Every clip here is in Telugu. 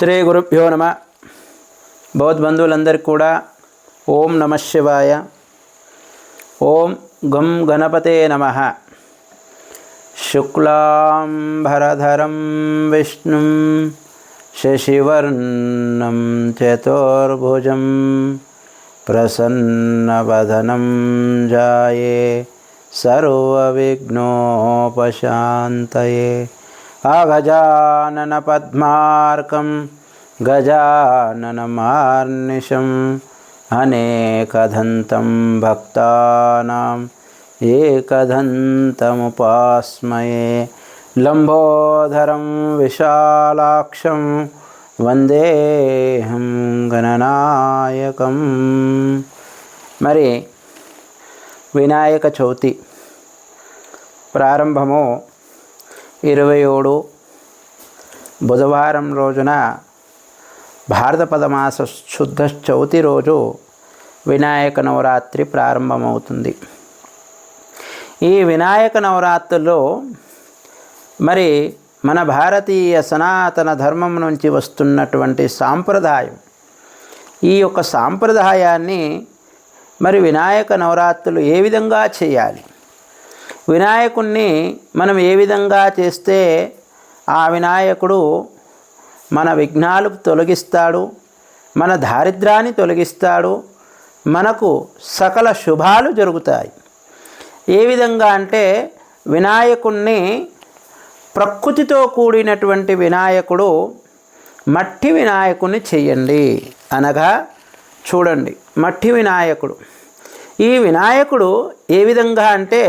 శ్రీ గురుభ్యో నమ. బౌద్ధబంధువులందరికీ కూడా ఓం నమ శివాయ. ఓం గం గణపతే నమః. శుక్లాంబరధరం విష్ణుం శశివర్ణం చతుర్భుజం ప్రసన్నవదనం జాయే సర్వవిఘ్నోపశాంతయే. అగజానన పద్మార్కం గజాననమార్నిశం అనేకదంతం భక్తానాం ఏకదంతముపాస్మయే. లంబోదరం విశాలాక్షం వందేహం గణనాయకం. మరి వినాయక చవితి ప్రారంభము 27 బుధవారం రోజున భారతపద మాస శుద్ధ చవితి రోజు వినాయక నవరాత్రి ప్రారంభమవుతుంది. ఈ వినాయక నవరాత్రుల్లో మరి మన భారతీయ సనాతన ధర్మం నుంచి వస్తున్నటువంటి సాంప్రదాయం, ఈ యొక్క సాంప్రదాయాన్ని మరి వినాయక నవరాత్రులు ఏ విధంగా చేయాలి, వినాయకుణ్ణి మనం ఏ విధంగా చేస్తే ఆ వినాయకుడు మన విఘ్నాలు తొలగిస్తాడు, మన దారిద్ర్యాన్ని తొలగిస్తాడు, మనకు సకల శుభాలు జరుగుతాయి. ఏ విధంగా అంటే వినాయకుణ్ణి ప్రకృతితో కూడినటువంటి వినాయకుడు, మట్టి వినాయకుడిని చెయ్యండి అనగా చూడండి. మట్టి వినాయకుడు, ఈ వినాయకుడు ఏ విధంగా అంటే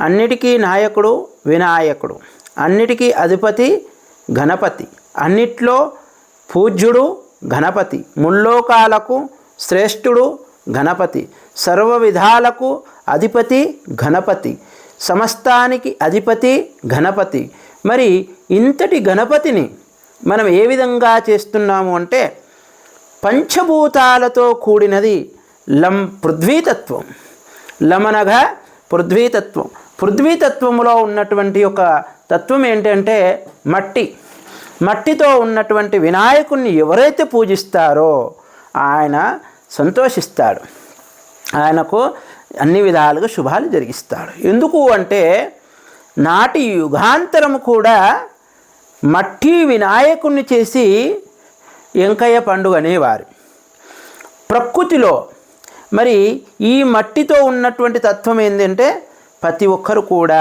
అన్నిటికీ నాయకుడు వినాయకుడు, అన్నిటికీ అధిపతి గణపతి, అన్నిట్లో పూజ్యుడు గణపతి, ముల్లోకాలకు శ్రేష్ఠుడు గణపతి, సర్వ విధాలకు అధిపతి గణపతి, సమస్తానికి అధిపతి గణపతి. మరి ఇంతటి గణపతిని మనం ఏ విధంగా చేస్తున్నాము అంటే పంచభూతాలతో కూడినది పృథ్వీతత్వం. లమనగా పృథ్వీతత్వం. పృథ్వీతత్వములో ఉన్నటువంటి ఒక తత్వం ఏంటంటే మట్టి. మట్టితో ఉన్నటువంటి వినాయకుణ్ణి ఎవరైతే పూజిస్తారో ఆయన సంతోషిస్తాడు, ఆయనకు అన్ని విధాలుగా శుభాలు జరిగిస్తాడు. ఎందుకు అంటే నాటి యుగాంతరము కూడా మట్టి వినాయకుణ్ణి చేసి వెంకయ్య పండుగ అనేవారు. ప్రకృతిలో మరి ఈ మట్టితో ఉన్నటువంటి తత్వం ఏంటంటే ప్రతి ఒక్కరు కూడా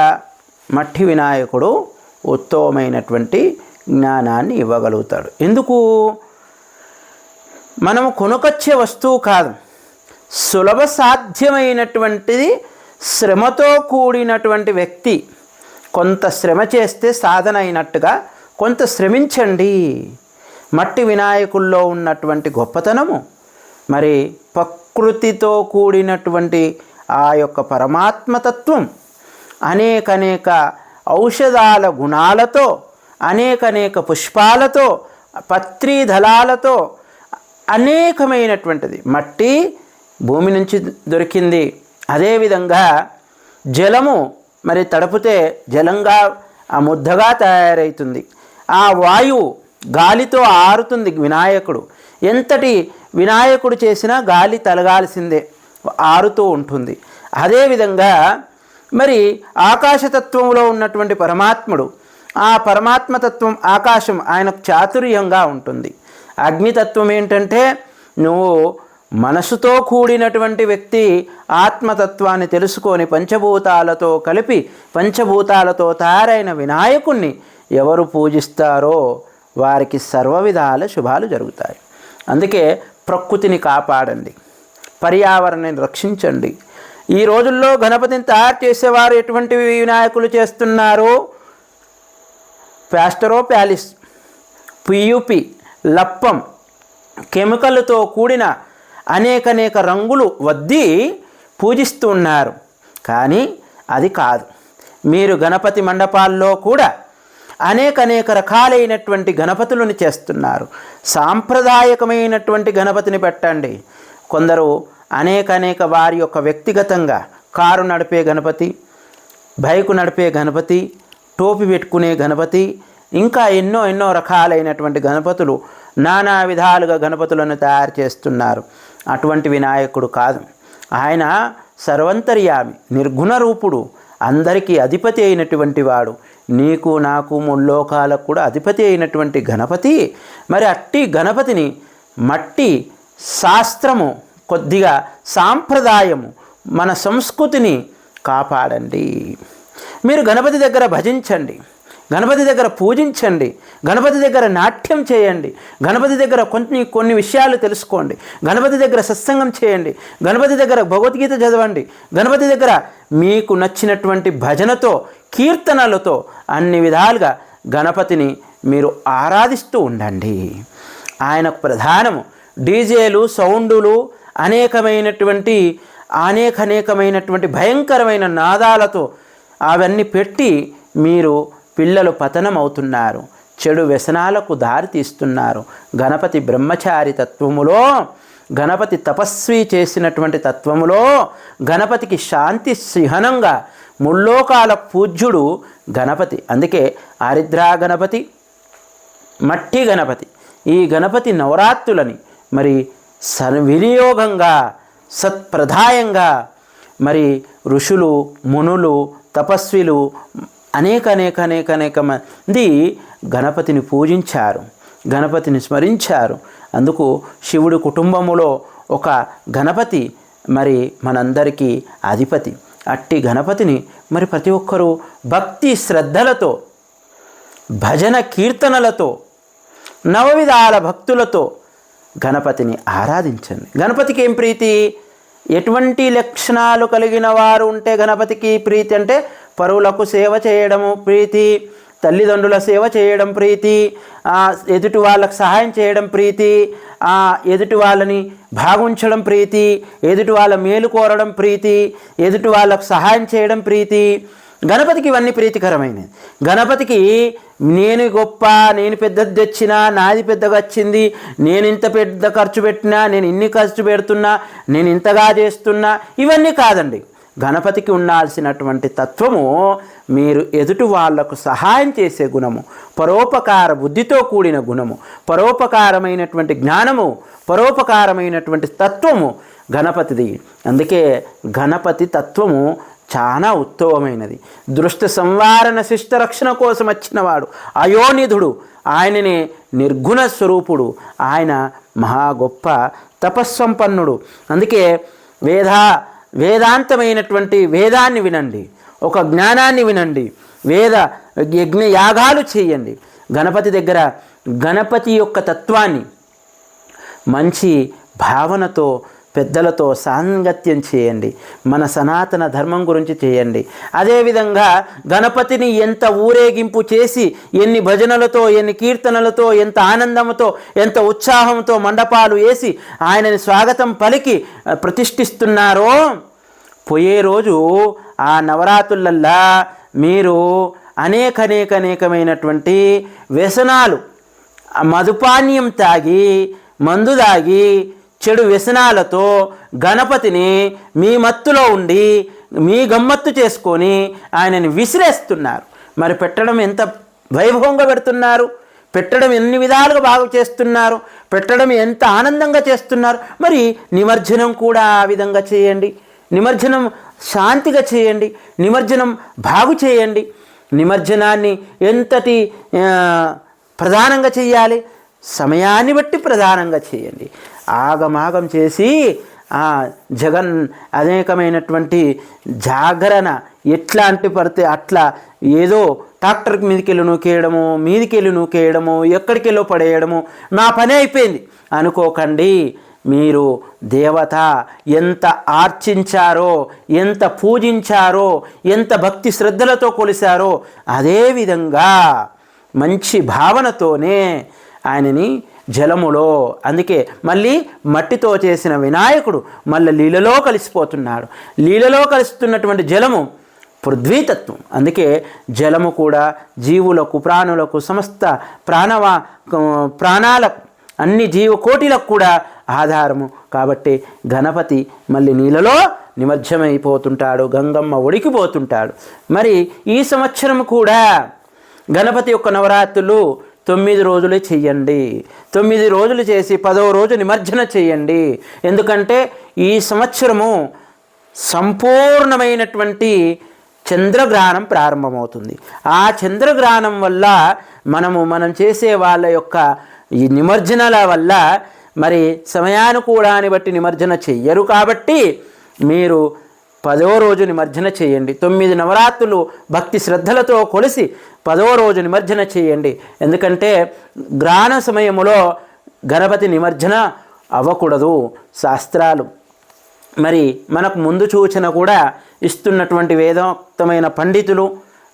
మట్టి వినాయకుడు ఉత్తమమైనటువంటి జ్ఞానాన్ని ఇవ్వగలుగుతాడు. ఎందుకు? మనము కొనుకొచ్చే వస్తువు కాదు, సులభ సాధ్యమైనటువంటిది. శ్రమతో కూడినటువంటి వ్యక్తి కొంత శ్రమ చేస్తే సాధన అయినట్టుగా కొంత శ్రమించండి. మట్టి వినాయకుల్లో ఉన్నటువంటి గొప్పతనము మరి ప్రకృతితో కూడినటువంటి ఆ యొక్క పరమాత్మతత్వం అనేక ఔషధాల గుణాలతో, అనేక పుష్పాలతో, పత్రీ దళాలతో అనేకమైనటువంటిది. మట్టి భూమి నుంచి దొరికింది. అదేవిధంగా జలము మరి తడిపితే జలంగా ఆ ముద్దగా తయారవుతుంది. ఆ వాయువు గాలితో ఆరుతుంది వినాయకుడు. ఎంతటి వినాయకుడు చేసినా గాలి తలగాల్సిందే, ఆరుతూ ఉంటుంది. అదేవిధంగా మరి ఆకాశతత్వంలో ఉన్నటువంటి పరమాత్ముడు, ఆ పరమాత్మతత్వం ఆకాశం ఆయనకు చాతుర్యంగా ఉంటుంది. అగ్నితత్వం ఏంటంటే నువ్వు మనసుతో కూడినటువంటి వ్యక్తి ఆత్మతత్వాన్ని తెలుసుకొని పంచభూతాలతో కలిపి పంచభూతాలతో తయారైన వినాయకుణ్ణి ఎవరు పూజిస్తారో వారికి సర్వ విధాల శుభాలు జరుగుతాయి. అందుకే ప్రకృతిని కాపాడండి, పర్యావరణాన్ని రక్షించండి. ఈ రోజుల్లో గణపతిని తయారు చేసేవారు ఎటువంటి వినాయకులు చేస్తున్నారు? ప్లాస్టర్ ఆఫ్ ప్యారిస్, పియుపి, లప్పం, కెమికల్తో కూడిన అనేక రంగులు వద్ది పూజిస్తున్నారు. కానీ అది కాదు. మీరు గణపతి మండపాల్లో కూడా అనేక రకాలైనటువంటి గణపతులను చేస్తున్నారు. సాంప్రదాయకమైనటువంటి గణపతిని పెట్టండి. కొందరు అనేక వారి యొక్క వ్యక్తిగతంగా కారు నడిపే గణపతి, బైకు నడిపే గణపతి, టోపీ పెట్టుకునే గణపతి, ఇంకా ఎన్నో ఎన్నో రకాలైనటువంటి గణపతులు, నానా విధాలుగా గణపతులను తయారు చేస్తున్నారు. అటువంటి వినాయకుడు కాదు. ఆయన సర్వంతర్యామి, నిర్గుణ రూపుడు, అందరికీ అధిపతి అయినటువంటి వాడు, నీకు నాకు ముల్లోకాలకు కూడా అధిపతి అయినటువంటి గణపతి. మరి అట్టి గణపతిని మట్టి శాస్త్రము, కొద్దిగా సాంప్రదాయము, మన సంస్కృతిని కాపాడండి. మీరు గణపతి దగ్గర భజించండి, గణపతి దగ్గర పూజించండి, గణపతి దగ్గర నాట్యం చేయండి, గణపతి దగ్గర కొన్ని విషయాలు తెలుసుకోండి, గణపతి దగ్గర సత్సంగం చేయండి, గణపతి దగ్గర భగవద్గీత చదవండి, గణపతి దగ్గర మీకు నచ్చినటువంటి భజనతో, కీర్తనలతో అన్ని విధాలుగా గణపతిని మీరు ఆరాధిస్తూ ఉండండి. ఆయనకు ప్రధానము డీజేలు, సౌండులు, అనేకమైనటువంటి భయంకరమైన నాదాలతో అవన్నీ పెట్టి మీరు పిల్లలు పతనం అవుతున్నారు, చెడు వ్యసనాలకు దారి తీస్తున్నారు. గణపతి బ్రహ్మచారి తత్వములో, గణపతి తపస్వి చేసినటువంటి తత్వములో, గణపతికి శాంతి సిహనంగా ముల్లోకాల పూజ్యుడు గణపతి. అందుకే ఆరిద్రా గణపతి, మట్టి గణపతి. ఈ గణపతి నవరాత్రులని మరి వినియోగంగా, సత్ప్రదాయంగా మరి ఋషులు, మునులు, తపస్విలు అనేక మంది గణపతిని పూజించారు, గణపతిని స్మరించారు. అందుకు శివుడి కుటుంబములో ఒక గణపతి మరి మనందరికీ అధిపతి. అట్టి గణపతిని మరి ప్రతి ఒక్కరూ భక్తి శ్రద్ధలతో, భజన కీర్తనలతో, నవవిధాల భక్తులతో గణపతిని ఆరాధించండి. గణపతికి ఏం ప్రీతి? ఎటువంటి లక్షణాలు కలిగిన వారు ఉంటే గణపతికి ప్రీతి అంటే పరువులకు సేవ చేయడము ప్రీతి, తల్లిదండ్రుల సేవ చేయడం ప్రీతి, ఎదుటి వాళ్ళకు సహాయం చేయడం ప్రీతి, ఎదుటి వాళ్ళని భావించడం ప్రీతి, ఎదుటి వాళ్ళ మేలు కోరడం ప్రీతి, ఎదుటి వాళ్ళకు సహాయం చేయడం ప్రీతి. గణపతికి ఇవన్నీ ప్రీతికరమైనది. గణపతికి నేను గొప్ప, నేను పెద్దది తెచ్చినా, నాది పెద్దగా వచ్చింది, నేను ఇంత పెద్ద ఖర్చు పెట్టినా, నేను ఇన్ని ఖర్చు పెడుతున్నా, నేను ఇంతగా చేస్తున్నా, ఇవన్నీ కాదండి. గణపతికి ఉండాల్సినటువంటి తత్వము మీరు ఎదుటి వాళ్లకు సహాయం చేసే గుణము, పరోపకార బుద్ధితో కూడిన గుణము, పరోపకారమైనటువంటి జ్ఞానము, పరోపకారమైనటువంటి తత్వము గణపతిది. అందుకే గణపతి తత్వము చాలా ఉత్తమమైనది. దృష్ట సంవారణ శిష్ట రక్షణ కోసం వచ్చినవాడు అయోనిధుడు, ఆయననే నిర్గుణ స్వరూపుడు, ఆయన మహా గొప్ప తపస్సంపన్నుడు. అందుకే వేదాంతమైనటువంటి వేదాన్ని వినండి, ఒక జ్ఞానాన్ని వినండి, యజ్ఞ యాగాలు చేయండి. గణపతి దగ్గర గణపతి యొక్క తత్వాన్ని మంచి భావనతో పెద్దలతో సాంగత్యం చేయండి. మన సనాతన ధర్మం గురించి చేయండి. అదేవిధంగా గణపతిని ఎంత ఊరేగింపు చేసి, ఎన్ని భజనలతో, ఎన్ని కీర్తనలతో, ఎంత ఆనందంతో, ఎంత ఉత్సాహంతో మండపాలు వేసి ఆయనని స్వాగతం పలికి ప్రతిష్ఠిస్తున్నారో, పోయే రోజు ఆ నవరాత్రులల్లా మీరు అనేకమైనటువంటి వ్యసనాలు, మధుపానీయం తాగి, మందు తాగి, చెడు వ్యసనాలతో గణపతిని మీ మత్తులో ఉండి, మీ గమ్మత్తు చేసుకొని ఆయనని విసిరేస్తున్నారు. మరి పెట్టడం ఎంత వైభవంగా పెడుతున్నారు, పెట్టడం ఎన్ని విధాలుగా బాగు చేస్తున్నారు, పెట్టడం ఎంత ఆనందంగా చేస్తున్నారు. మరి నిమజ్జనం కూడా ఆ విధంగా చేయండి. నిమజ్జనం శాంతిగా చేయండి, నిమజ్జనం బాగు చేయండి. నిమజ్జనాన్ని ఎంతటి ప్రధానంగా చేయాలి, సమయాన్ని బట్టి ప్రధానంగా చేయండి. ఆగమాగం చేసి అనేకమైనటువంటి జాగరణ ఎట్లాంటి పడితే అట్లా ఏదో ట్రాక్టర్కి మీదికెళ్ళి నూకేయడము, మీదికెళ్ళి నూకేయడము, ఎక్కడికెళ్ళో పడేయడము, నా పని అయిపోయింది అనుకోకండి. మీరు దేవత ఎంత ఆర్చించారో, ఎంత పూజించారో, ఎంత భక్తి శ్రద్ధలతో కొలిచారో, అదేవిధంగా మంచి భావనతోనే ఆయనని జలములో, అందుకే మళ్ళీ మట్టితో చేసిన వినాయకుడు మళ్ళీ లీలలో కలిసిపోతున్నాడు. లీలలో కలుస్తున్నటువంటి జలము పృథ్వీతత్వం. అందుకే జలము కూడా జీవులకు, ప్రాణులకు, సమస్త ప్రాణాలకు, అన్ని జీవకోటిలకు కూడా ఆధారము. కాబట్టి గణపతి మళ్ళీ నీళ్ళలో నిమజ్జమైపోతుంటాడు, గంగమ్మ ఒడికిపోతుంటాడు. మరి ఈ సంవత్సరం కూడా గణపతి యొక్క నవరాత్రులు 9 రోజులే చెయ్యండి. 9 రోజులు చేసి 10వ రోజు నిమజ్జన చేయండి. ఎందుకంటే ఈ సంవత్సరము సంపూర్ణమైనటువంటి చంద్రగ్రహణం ప్రారంభమవుతుంది. ఆ చంద్రగ్రహణం వల్ల మనం చేసే వాళ్ళ యొక్క ఈ నిమజ్జనాల వల్ల మరి సమయానుకూలాన్ని బట్టి నిమజ్జన చెయ్యరు. కాబట్టి మీరు 10వ రోజు నిమజ్జన చేయండి. 9 నవరాత్రులు భక్తి శ్రద్ధలతో కొలిసి 10వ రోజు నిమజ్జన చేయండి. ఎందుకంటే గ్రహణ సమయంలో గణపతి నిమజ్జన అవ్వకూడదు. శాస్త్రాలు మరి మనకు ముందు సూచన కూడా ఇస్తున్నటువంటి వేదోక్తమైన పండితులు,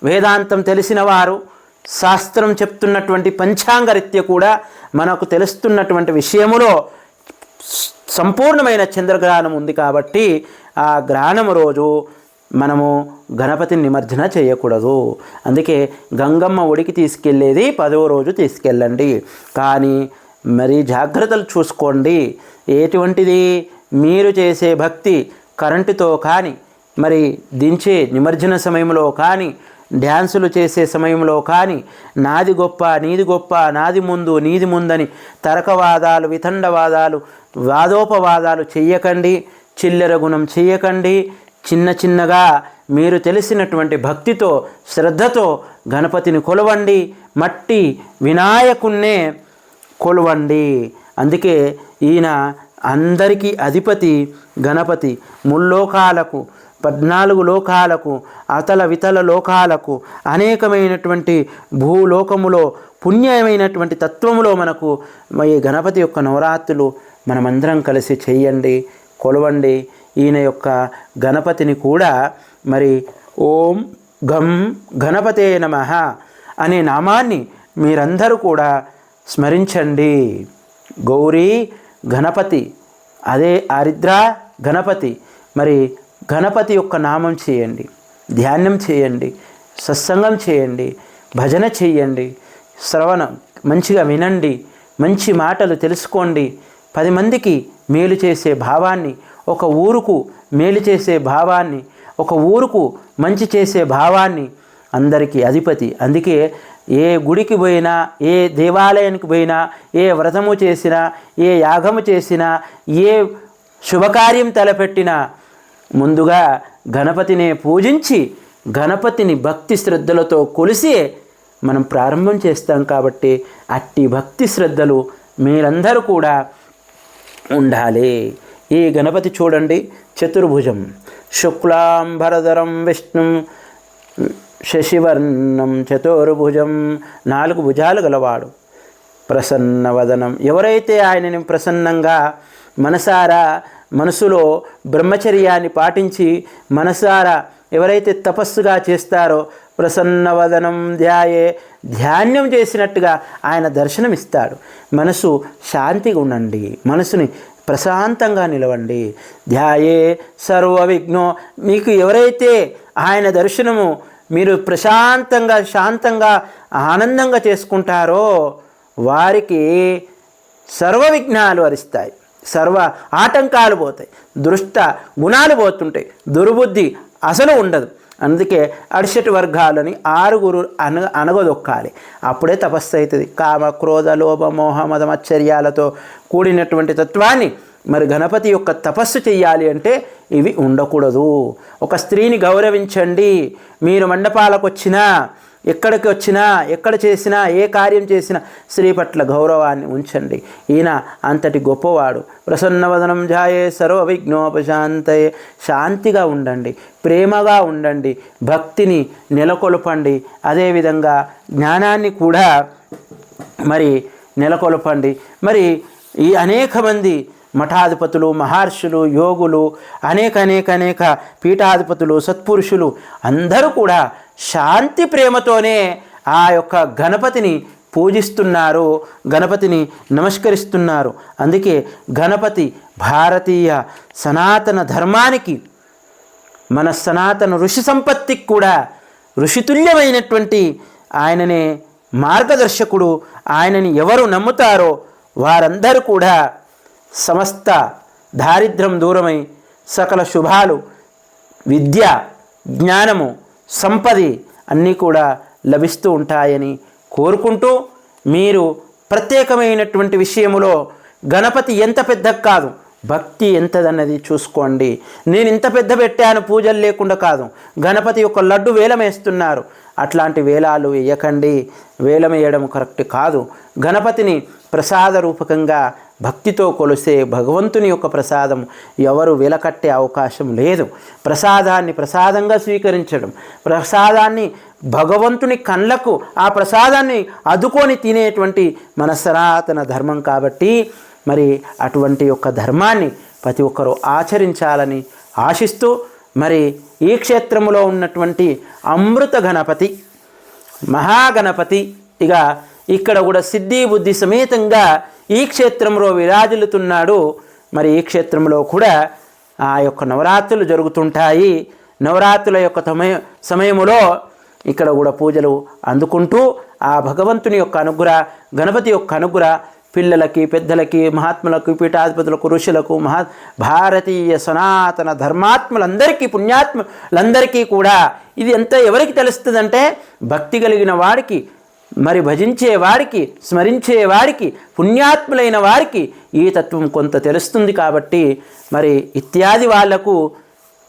వేదాంతం తెలిసిన వారు, శాస్త్రం చెప్తున్నటువంటి పంచాంగరీత్య కూడా మనకు తెలుస్తున్నటువంటి విషయములో సంపూర్ణమైన చంద్రగ్రహణం ఉంది. కాబట్టి ఆ గ్రహణం రోజు మనము గణపతిని నిమజ్జన చేయకూడదు. అందుకే గంగమ్మ ఒడికి తీసుకెళ్ళేది 10వ రోజు తీసుకెళ్ళండి. కానీ మరి జాగ్రత్తలు చూసుకోండి. ఎటువంటిది? మీరు చేసే భక్తి కరెంటుతో కానీ, మరి దించే నిమజ్జన సమయంలో కానీ, డ్యాన్సులు చేసే సమయంలో కానీ, నాది గొప్ప నీది గొప్ప, నాది ముందు నీది ముందని తరకవాదాలు, వితండవాదాలు, వాదోపవాదాలు చెయ్యకండి. చిల్లర గుణం చెయ్యకండి. చిన్నగా మీరు తెలిసినటువంటి భక్తితో శ్రద్ధతో గణపతిని కొలవండి. మట్టి వినాయకున్నే కొలవండి. అందుకే ఈయన అందరికీ అధిపతి గణపతి. ముల్లోకాలకు 14 లోకాలకు, అతల వితల లోకాలకు, అనేకమైనటువంటి భూలోకములో పుణ్యమైనటువంటి తత్వములో మనకు ఈ గణపతి యొక్క నవరాత్రులు మనమందరం కలిసి చెయ్యండి, కొలవండి. ఈయన యొక్క గణపతిని కూడా మరి ఓం గం గణపతే నమః అనే నామాన్ని మీరందరూ కూడా స్మరించండి. గౌరీ గణపతి, అదే ఆరిద్ర గణపతి. మరి గణపతి యొక్క నామం చేయండి, ధ్యానం చేయండి, సత్సంగం చేయండి, భజన చేయండి, శ్రవణం మంచిగా వినండి, మంచి మాటలు తెలుసుకోండి. 10 మందికి మేలు చేసే భావాన్ని, ఒక ఊరుకు మేలు చేసే భావాన్ని, ఒక ఊరుకు మంచి చేసే భావాన్ని అందరికీ అధిపతి. అందుకే ఏ గుడికి పోయినా, ఏ దేవాలయానికి పోయినా, ఏ వ్రతము చేసినా, ఏ యాగము చేసినా, ఏ శుభకార్యం తలపెట్టినా ముందుగా గణపతినే పూజించి గణపతిని భక్తి శ్రద్ధలతో కొలిసి మనం ప్రారంభం చేస్తాం. కాబట్టి అట్టి భక్తి శ్రద్ధలు మీరందరూ కూడా ఉండాలి. ఈ గణపతి చూడండి, చతుర్భుజం, శుక్లాంబరధరం విష్ణుం శశివర్ణం చతుర్భుజం, 4 భుజాలు గలవాడు, ప్రసన్నవదనం. ఎవరైతే ఆయనని ప్రసన్నంగా మనసులో బ్రహ్మచర్యాన్ని పాటించి మనసారా ఎవరైతే తపస్సుగా చేస్తారో ప్రసన్నవదనం ధ్యానం చేసినట్టుగా ఆయన దర్శనమిస్తాడు. మనసు శాంతిగా ఉండండి, మనసుని ప్రశాంతంగా నిలవండి. ధ్యాయే సర్వవిఘ్నో. మీకు ఎవరైతే ఆయన దర్శనము మీరు ప్రశాంతంగా, శాంతంగా, ఆనందంగా చేసుకుంటారో వారికి సర్వ విఘ్నాలు హరిస్తాయి, సర్వ ఆటంకాలు పోతాయి, దృష్ట గుణాలు పోతుంటాయి, దుర్బుద్ధి అసలు ఉండదు. అందుకే 68 వర్గాలని 6 అనగదొక్కాలి. అప్పుడే తపస్సు అవుతుంది. కామ క్రోధ లోభ మోహ మదమచ్చర్యాలతో కూడినటువంటి తత్వాన్ని మరి గణపతి యొక్క తపస్సు చెయ్యాలి అంటే ఇవి ఉండకూడదు. ఒక స్త్రీని గౌరవించండి. మీరు మండపాలకు వచ్చినా, ఎక్కడికి వచ్చినా, ఎక్కడ చేసినా, ఏ కార్యం చేసినా స్త్రీ పట్ల గౌరవాన్ని ఉంచండి. ఈయన అంతటి గొప్పవాడు. ప్రసన్నవదనం ధ్యాయే సర్వ విఘ్నోపశాంతయే. శాంతిగా ఉండండి, ప్రేమగా ఉండండి, భక్తిని నెలకొల్పండి. అదేవిధంగా జ్ఞానాన్ని కూడా మరి నెలకొల్పండి. మరి ఈ అనేక మంది మఠాధిపతులు, మహర్షులు, యోగులు, అనేక పీఠాధిపతులు, సత్పురుషులు అందరూ కూడా శాంతి ప్రేమతోనే ఆ యొక్క గణపతిని పూజిస్తున్నారు, గణపతిని నమస్కరిస్తున్నారు. అందుకే గణపతి భారతీయ సనాతన ధర్మానికి, మన సనాతన ఋషి సంపత్తికి కూడా ఋషితుల్యమైనటువంటి ఆయననే మార్గదర్శకుడు. ఆయనని ఎవరు నమ్ముతారో వారందరూ కూడా సమస్త దారిద్ర్యం దూరమై సకల శుభాలు, విద్య, జ్ఞానము, సంపద అన్నీ కూడా లభిస్తూ ఉంటాయని కోరుకుంటూ, మీరు ప్రత్యేకమైనటువంటి విషయములో గణపతి ఎంత పెద్ద కాదు, భక్తి ఎంతదన్నది చూసుకోండి. నేను ఇంత పెద్ద పెట్టాను పూజలు లేకుండా కాదు, గణపతి యొక్క లడ్డు వేలం వేస్తున్నారు, అట్లాంటి వేలాలు వేయకండి. వేలం వేయడం కరెక్ట్ కాదు. గణపతిని ప్రసాద రూపకంగా భక్తితో కొలిసే భగవంతుని యొక్క ప్రసాదం ఎవరు వెలకట్టే అవకాశం లేదు. ప్రసాదాన్ని ప్రసాదంగా స్వీకరించడం, ప్రసాదాన్ని భగవంతుని కళ్ళకు ఆ ప్రసాదాన్ని అదుకొని తినేటువంటి మన సనాతన ధర్మం కాబట్టి మరి అటువంటి యొక్క ధర్మాన్ని ప్రతి ఒక్కరూ ఆచరించాలని ఆశిస్తూ, మరి ఈ క్షేత్రములో ఉన్నటువంటి అమృత గణపతి, మహాగణపతి ఇక ఇక్కడ కూడా సిద్ధి బుద్ధి సమేతంగా ఈ క్షేత్రంలో విరాజిల్లుతున్నాడు. మరి ఈ క్షేత్రంలో కూడా ఆ యొక్క నవరాత్రులు జరుగుతుంటాయి. నవరాత్రుల యొక్క సమయములో ఇక్కడ కూడా పూజలు అందుకుంటూ ఆ భగవంతుని యొక్క అనుగ్రహ, గణపతి యొక్క అనుగ్రహ పిల్లలకి, పెద్దలకి, మహాత్ములకు, పీఠాధిపతులకు, ఋషులకు, భారతీయ సనాతన ధర్మాత్ములందరికీ, పుణ్యాత్ములందరికీ కూడా ఇది ఎంత ఎవరికి తెలుస్తుందంటే భక్తి కలిగిన వాడికి, మరి భజించే వారికి, స్మరించే వారికి, పుణ్యాత్ములైన వారికి ఈ తత్వం కొంత తెలుస్తుంది. కాబట్టి మరి ఇత్యాది వాళ్లకు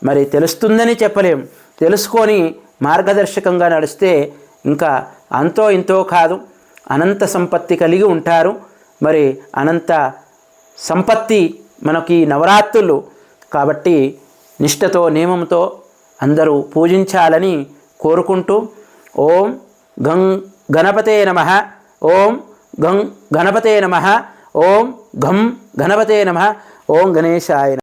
మరి తెలుస్తుందని చెప్పలేం. తెలుసుకొని మార్గదర్శకంగా నడిస్తే ఇంకా అంతో ఇంతో కాదు, అనంత సంపత్తి కలిగి ఉంటారు. మరి అనంత సంపత్తి మనకి నవరాత్రులు కాబట్టి నిష్ఠతో, నియమంతో అందరూ పూజించాలని కోరుకుంటూ, ఓం గణపతే నమః, ఓం గణపతే నమః, ఓం గణపతే నమః, ఓం గణేశాయ.